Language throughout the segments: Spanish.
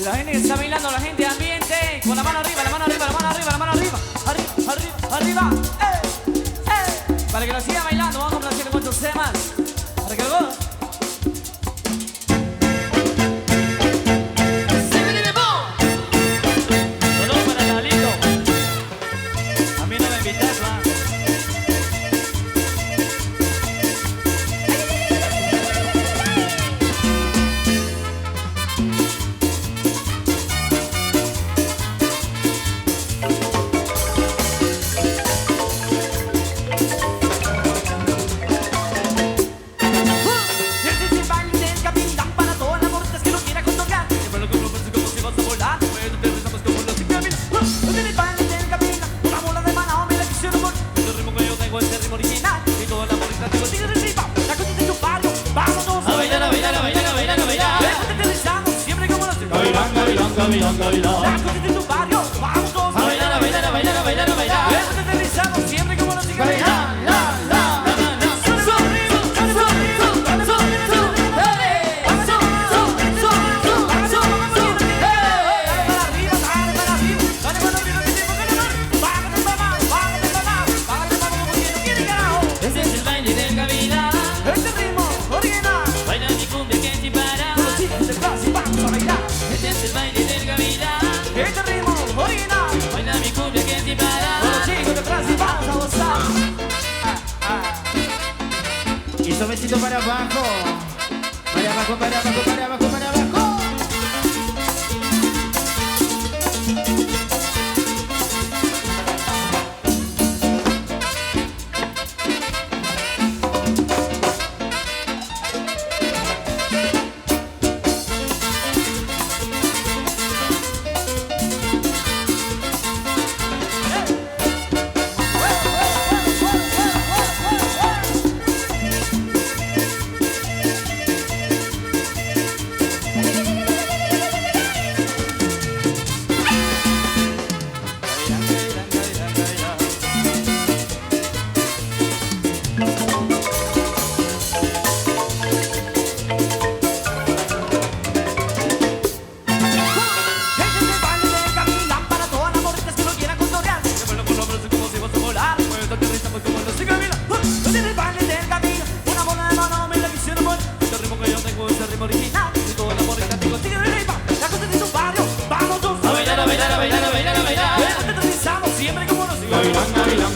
La gente que está bailando, la gente ambiente, con la mano arriba, la mano arriba, la mano arriba, la mano arriba, arriba, arriba, arriba, para que lo siga bailando, vamos a complacer con tus temas, para que luego la cosa de tu barrio, vamos todos a bailar, a bailar, a bailar, a bailar, a bailar. Eso te deslizamos siempre como los cigarros. Este es el baile del Gavilán. Este ritmo original. Baila mi cumbia que te para. Con los chicos de clase vamos a bailar. Este es el baile del Gavilán. Este ritmo original. Baila mi cumbia que te para. Con los chicos de clase vamos a gozar. Y suavecito para abajo. Para abajo, para abajo, para abajo, para abajo.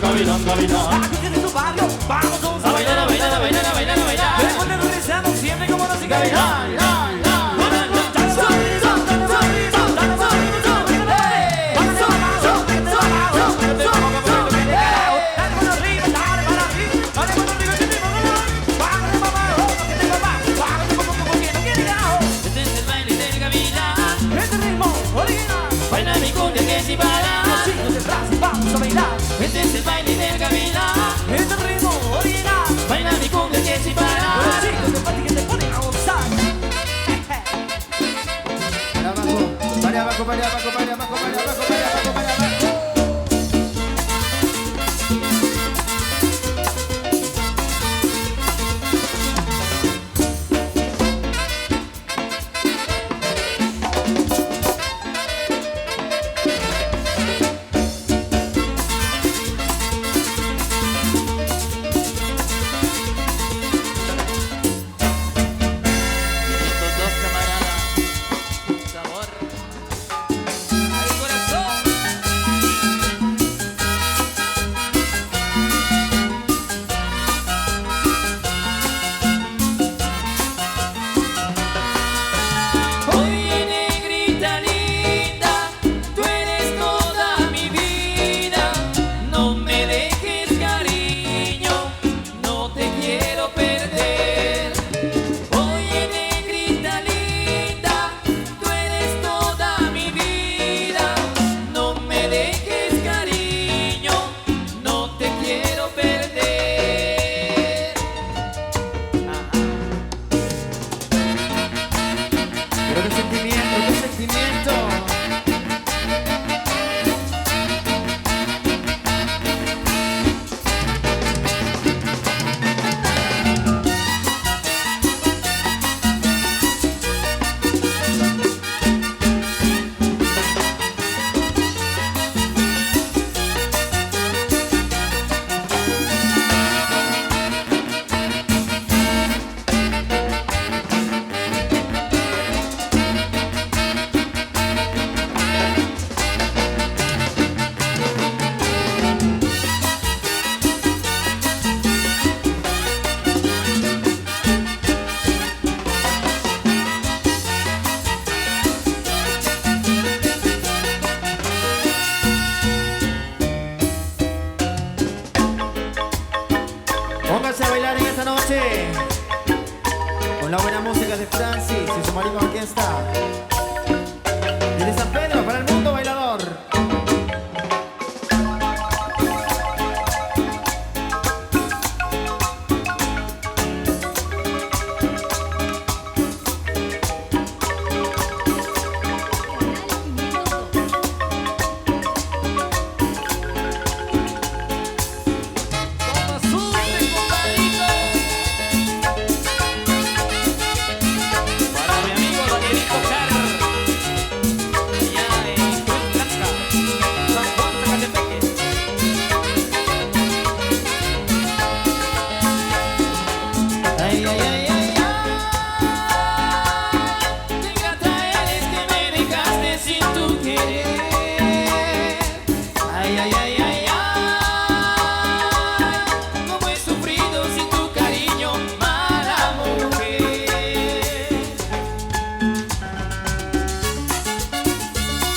Gavilán, Gavilán. La gente de tu barrio, vamos todos a bailar, a bailar, a bailar, a bailar, a bailar. Después te regresamos siempre como los cigarrillos. Baila mi cumbia que si para. Los chicos detrás y vamos a bailar. Este es el baile del Gavilán. Este ritmo original. Baila mi cumbia que si para. Los chicos de party que te ponen a gozar. Para abajo, para abajo, para abajo, para abajo, para abajo, para abajo, para abajo. Estos dos camaradas, sabor al corazón. Marino Orquesta. Desde San Pedro para el mundo bailador.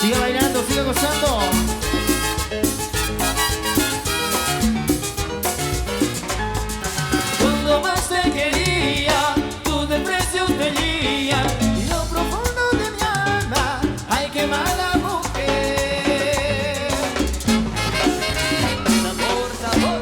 Sigue bailando, sigue gozando. Cuando más te quería, tus desprecios te herían. Y lo profundo de mi alma, Ay, qué mala mujer. Sabor, sabor.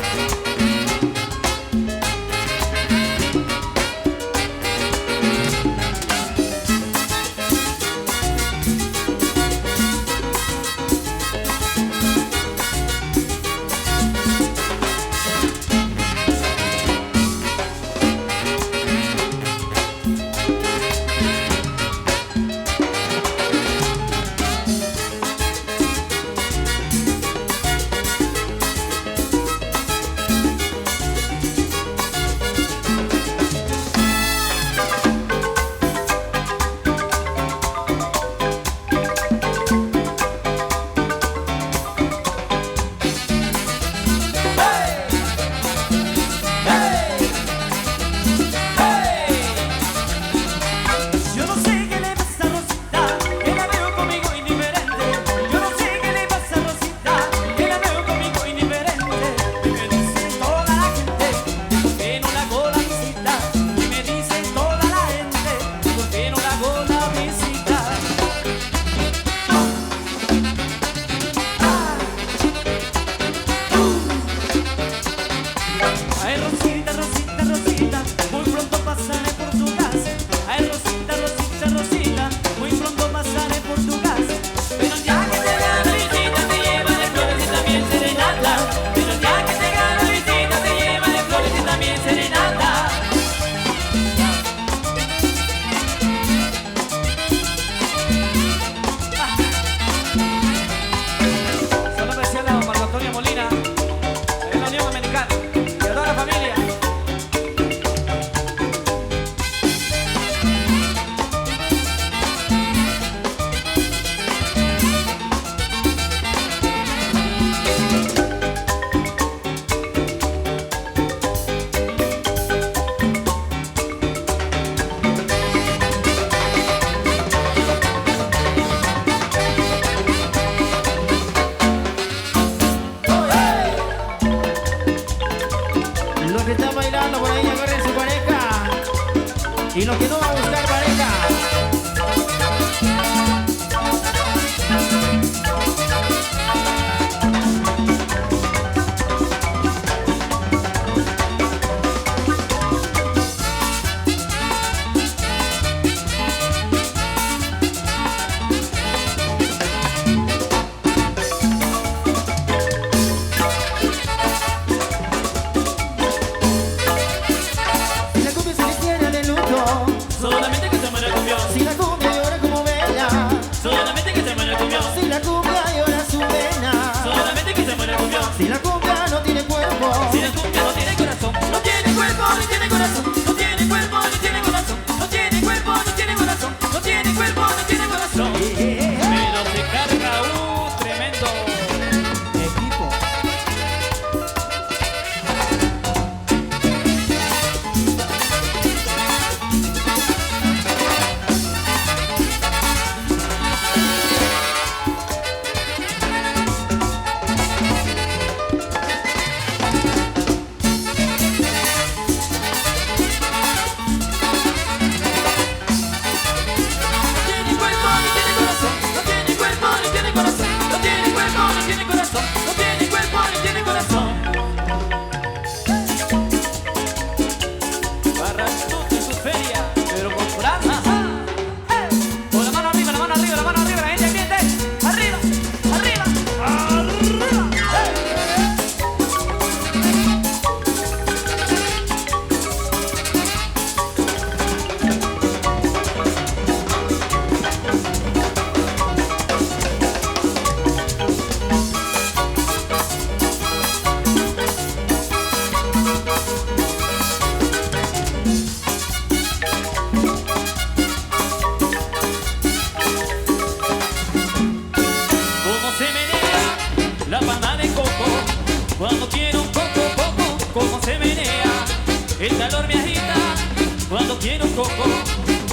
coco.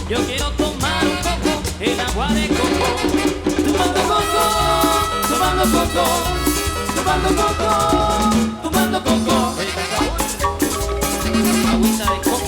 Yo quiero tomar un coco, el agua de coco. Tomando coco, tomando coco, tomando coco, tomando coco. Agüita de coco.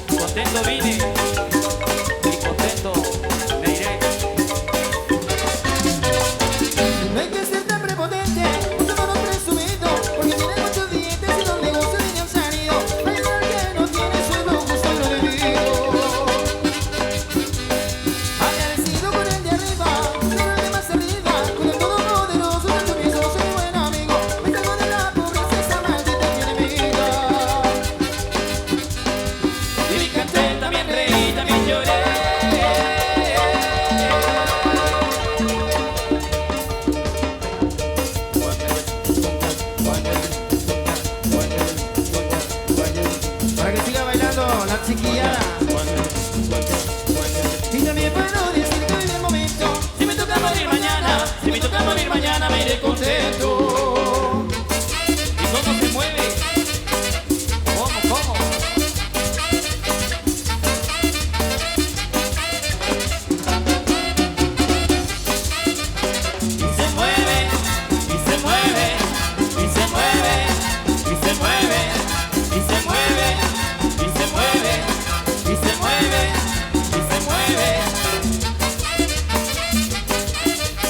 Contento vine y contento me iré. No hay que ser tan prepotente, un tono presumido, porque tienes muchos dientes y los negocios ni han salido. Hay algo que no tiene suelo, gusto y lo debido. Agradecido con el de arriba, pero el de más arriba, con el todopoderoso, el mi socio y buen amigo. Me salgo de la pobreza, esa maldita mi enemiga. Y canté, también reí, también lloré. Para que siga bailando la chiquillada. Y también puedo decir que hoy es el momento. Si me toca morir mañana, si me toca morir mañana me iré contento. ¿Y cómo se mueve? ¿Cómo? Y se mueve, y se mueve, y se mueve, y se mueve, y se mueve, y se mueve, y se mueve, y se mueve. Y se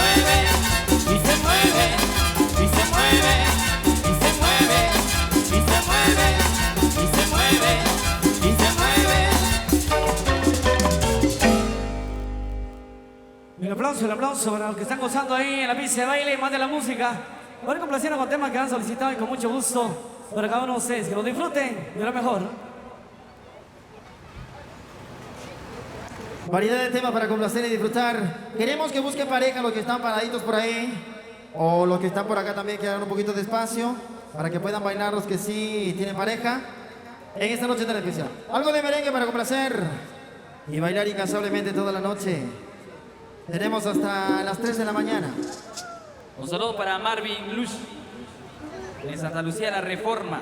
mueve, y se mueve, y se mueve, y se mueve, y se mueve, y se mueve, y se mueve. El aplauso para los que están gozando ahí en la pista de baile y más de la música. Voy complaciendo con temas que han solicitado y con mucho gusto para cada uno de ustedes. Que lo disfruten de lo mejor. Variedad de temas para complacer y disfrutar. Queremos que busquen pareja los que están paraditos por ahí. O los que están por acá también, que hagan un poquito de espacio. Para que puedan bailar los que sí tienen pareja. En esta noche tan especial. Algo de merengue para complacer. Y bailar incansablemente toda la noche. Tenemos hasta las 3 de la mañana. Un saludo para Marvin Lush de Santa Lucía La Reforma.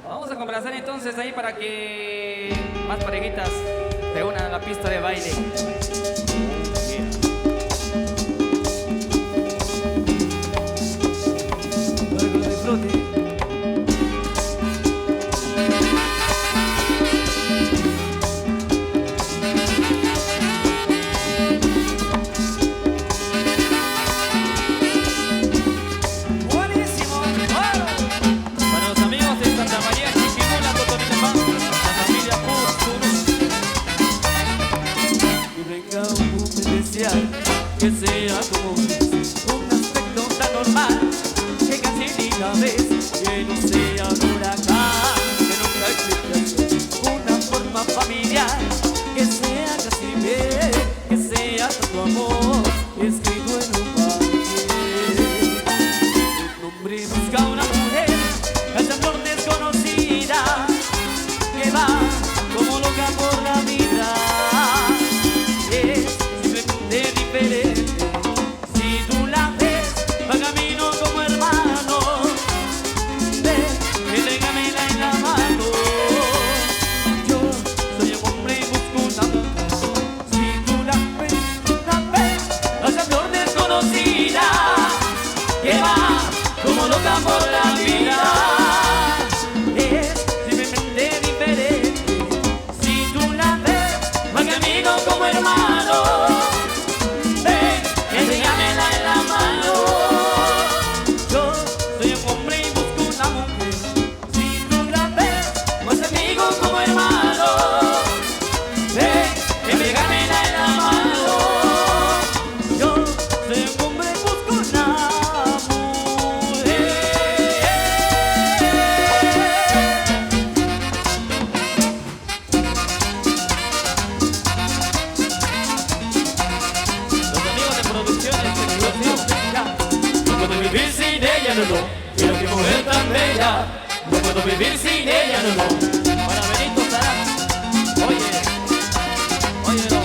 Vamos a complacer entonces ahí para que más parejitas se unan a la pista de baile. Para que lo disfruten. especial, que sea como un aspecto tan normal, que casi ni la ves, que no sea un huracán, que nunca existe una forma familiar, que sea casi bien, que sea tu amor escrito en un papel. Un hombre busca una mujer, esa flor desconocida, que va como loca por la vida. Es simplemente diferente. Si tú la ves, va camino como hermano. Ven, entrégamela en la mano. Yo soy un hombre y busco una mujer. Si tú la ves, esa flor desconocida, que va como loca por la vida. Es simplemente diferente. Si tú la ves, va camino como hermano. Ven, entrégamela en la mano. Yo soy un hombre y busco una mujer. Si tú la ves, vas amigo como hermano. Ven, entrégamela en la mano. Yo soy un hombre y busco una mujer. Los amigos de producciones Explosión, ya. No puedo vivir sin ella, no, no. Mira qué mujer tan bella. No puedo vivir sin ella, no, no. Para Benito Sará. Oye, óyelo.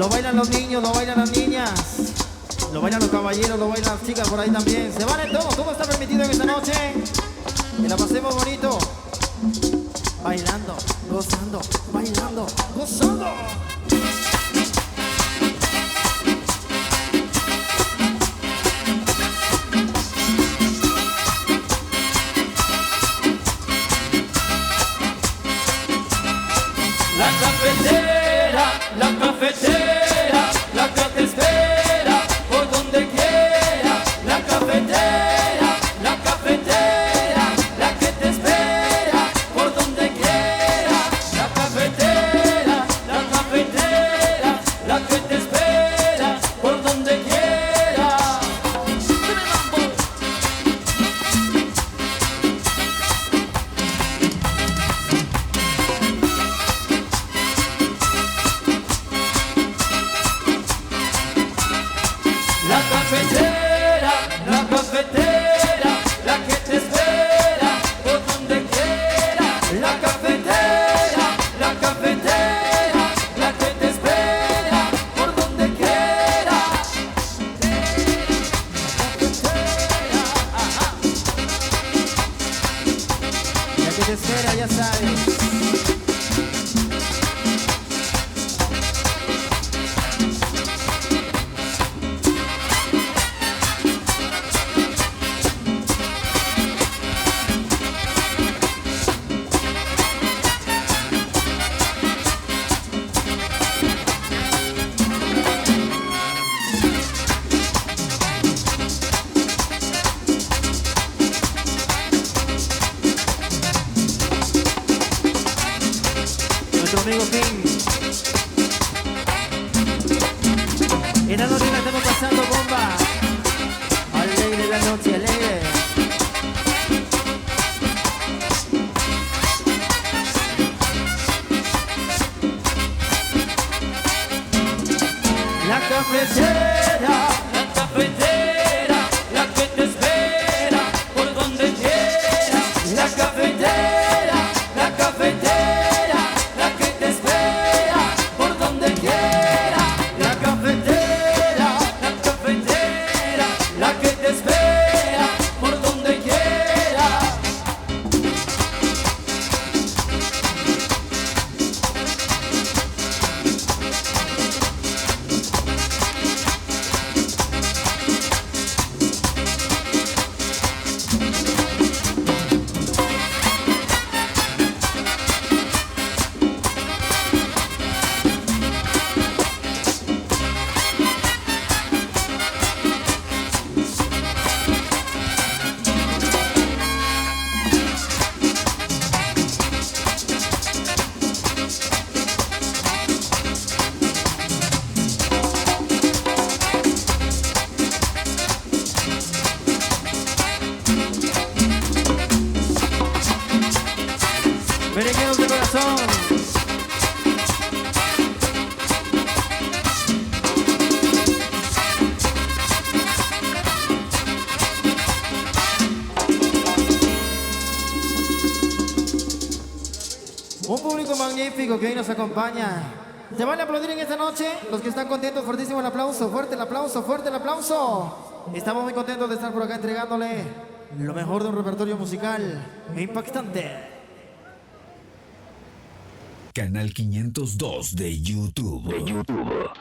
Lo bailan los niños, lo bailan las niñas. Lo bailan los caballeros, lo bailan las chicas por ahí también. Se vale todo está permitido en esta noche. Que la pasemos bonito. Bailando, gozando, bailando, gozando. La cafetera, la cafetera, la que te espera por donde quiera. La cafetera, la cafetera, la que te espera por donde quiera. La cafetera, la cafetera, la que te espera por donde quiera. La cafetera, la cafetera, la que te espera por donde quiera. La cafetera, la cafetera, la que te espera por donde quiera. La que te espera, ya sabes. Nuestro amigo King. En la noche la estamos pasando bomba. Alegre la noche, alegre. La cafetera, La cafetera, la que te espera por donde quiera. La cafetera, la cafetera, la que te espera por donde quiera. La cafetera, la cafetera, la que te espera por donde quiera. merengueros de corazón. Un público magnífico que hoy nos acompaña. ¿Se van a aplaudir en esta noche? Los que están contentos, fuertísimo el aplauso, fuerte el aplauso, fuerte el aplauso. Estamos muy contentos de estar por acá entregándole lo mejor de un repertorio musical impactante. Canal 502 de YouTube.